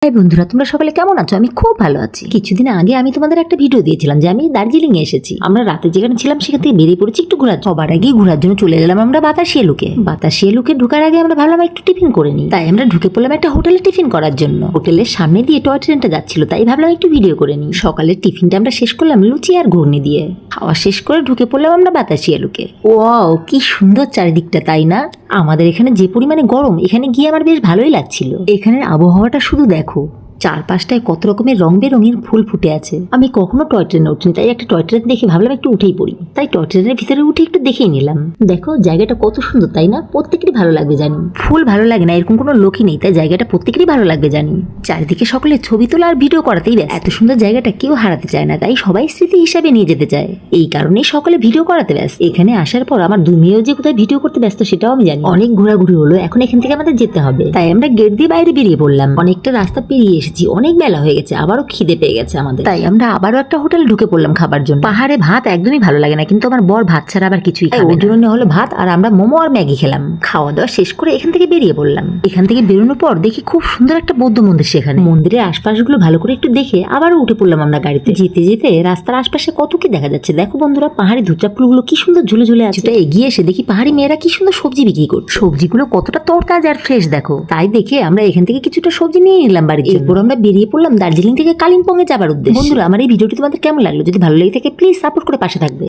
High বন্ধুরা, তোমরা সকালে কেমন আছো? আমি খুব ভালো আছি। কিছুদিন আগে আমি তোমাদের একটা ভিডিও দিয়েছিলাম যে আমি দার্জিলিং এ এসেছি। আমরা রাতে যেখানে ছিলাম সেখান থেকে বেরিয়ে পড়েছি একটু ঘোরার। সবার আগে ঘোরার জন্য চলে গেলাম আমরা বাতাসিয়া লুকে ঢোকার আগে আমরা ভাবলাম একটু টিফিন করে নিই। তাই আমরা ঢুকে পড়লাম একটা হোটেলে টিফিন করার জন্য। হোটেলের সামনে দিয়ে টয় ট্রেনটা যাচ্ছিল, তাই ভাবলাম একটু ভিডিও করে নিই। সকালের টিফিনটা আমরা শেষ করলাম লুচি আর ঘুগনি দিয়ে। খাওয়া শেষ করে ঢুকে পড়লাম আমরা বাতাসিয়া লুকে। ওয়াও, কি সুন্দর চারিদিকটা, তাই না? আমাদের এখানে যে পরিমাণে গরম, এখানে গিয়ে আমার বেশ ভালোই লাগছিল। এখানের আবহাওয়াটা শুধু দেখো, চারপাশটায় কত রকমের রং বেরঙের ফুল ফুটে আছে। আমি কখনো টয় ট্রেনে উঠিনি, তাই একটা টয় ট্রেন দেখে ভাবলাম একটু উঠেই পড়ি। তাই টয় ট্রেনের ভিতরে উঠে একটু দেখেই নিলাম। দেখো জায়গাটা কত সুন্দর, তাই না? প্রত্যেকেরই ভালো লাগবে জানি। ফুল ভালো লাগে না এরকম কোনো লোকই নেই, তাই জায়গাটা প্রত্যেকেরই ভালো লাগবে জানি। চারিদিকে সকলে ছবি তোলা আর ভিডিও করাতেই ব্যস্ত। এত সুন্দর জায়গাটা কেউ হারাতে চায় না, তাই সবাই স্মৃতি হিসাবে নিয়ে যেতে চায়। এই কারণেই সকলে ভিডিও করাতে ব্যস্ত। এখানে আসার পর আমার দুই মেয়েও যে কোথায় ভিডিও করতে ব্যস্ত সেটাও আমি জানি। অনেক ঘোরাঘুরি হলো, এখন এখান থেকে আমাদের যেতে হবে। তাই আমরা গেট দিয়ে বাইরে বেরিয়ে পড়লাম। অনেকটা রাস্তা পেরিয়ে এসেছি, অনেক বেলা হয়ে গেছে, আবারও খিদে পেয়ে গেছে আমাদের। তাই আমরা আবারও একটা হোটেল ঢুকে পড়লাম খাবার জন্য। পাহাড়ে ভাত একদমই ভালো লাগে না, কিন্তু আমার বর ভাত ছাড়া আবার কিছুই খায় না। ওর জন্য হলো ভাত, আর আমরা মোমো আর ম্যাগি খেলাম। খাওয়া দাওয়া শেষ করে এখান থেকে বেরিয়ে পড়লাম। এখান থেকে বেরোনোর পর দেখি খুব সুন্দর একটা বৌদ্ধ মন্দির। সেখানে মন্দিরের আশপাশগুলো ভালো করে একটু দেখে আবারও উঠে পড়লাম আমরা গাড়িতে। যেতে যেতে রাস্তার আশপাশে কত কি দেখা যাচ্ছে। দেখো বন্ধুরা, পাহাড়ি ধুচা ফুলগুলো কি সুন্দর ঝুলে ঝুলে আছে। এগিয়ে এসে দেখি পাহাড়ি মেয়েরা কি সুন্দর সবজি বিক্রি করছে। সবজিগুলো কতটা তরতাজা আর ফ্রেশ দেখো। তাই দেখে আমরা এখান থেকে কিছুটা সবজি নিয়ে নিলাম বাড়ির জন্য। এরপর আমরা বেরিয়ে পড়লাম দার্জিলিং থেকে কালিম্পং এ যাবার উদ্দেশ্যে। বন্ধুরা, আমার এই ভিডিওটি তোমাদের কেমন লাগলো? যদি ভালো লেগে থাকে প্লিজ সাপোর্ট করে পাশে থাকবে।